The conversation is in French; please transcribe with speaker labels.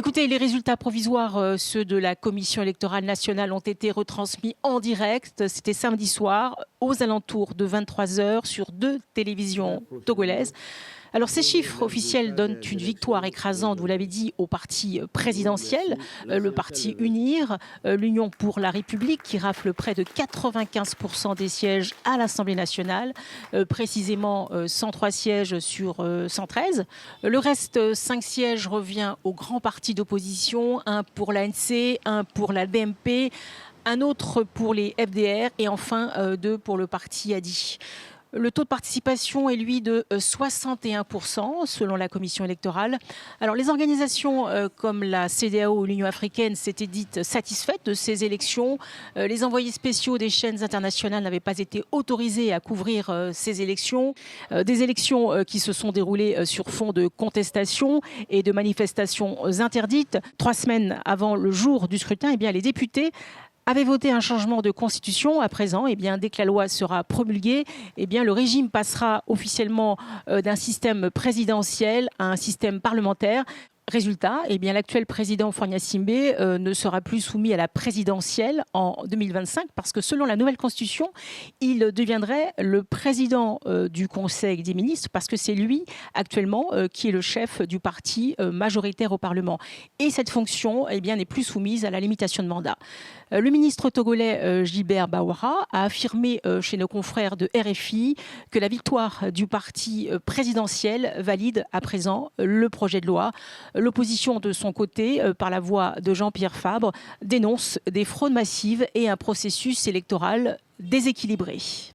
Speaker 1: Écoutez, les résultats provisoires, ceux de la Commission électorale nationale, ont été retransmis en direct. C'était samedi soir, aux alentours de 23 heures, sur 2 télévisions togolaises. Alors, ces chiffres officiels donnent une victoire écrasante, vous l'avez dit, au parti présidentiel, le parti UNIR, l'Union pour la République, qui rafle près de 95% des sièges à l'Assemblée nationale, précisément 103 sièges sur 113. Le reste, 5 sièges, revient aux grands partis d'opposition, un pour l'ANC, un pour la BMP, un autre pour les FDR et enfin 2 pour le parti ADI. Le taux de participation est, lui, de 61% selon la commission électorale. Alors, les organisations comme la CEDEAO ou l'Union africaine s'étaient dites satisfaites de ces élections. Les envoyés spéciaux des chaînes internationales n'avaient pas été autorisés à couvrir ces élections. Des élections qui se sont déroulées sur fond de contestation et de manifestations interdites. 3 semaines avant le jour du scrutin, les députés avait voté un changement de constitution. À présent, dès que la loi sera promulguée, le régime passera officiellement d'un système présidentiel à un système parlementaire. Résultat, l'actuel président Faure Gnassingbé ne sera plus soumis à la présidentielle en 2025 parce que selon la nouvelle constitution, il deviendrait le président du Conseil des ministres parce que c'est lui actuellement qui est le chef du parti majoritaire au Parlement. Et cette fonction n'est plus soumise à la limitation de mandat. Le ministre togolais Gilbert Bawara a affirmé chez nos confrères de RFI que la victoire du parti présidentiel valide à présent le projet de loi. L'opposition, de son côté, par la voix de Jean-Pierre Fabre, dénonce des fraudes massives et un processus électoral déséquilibré.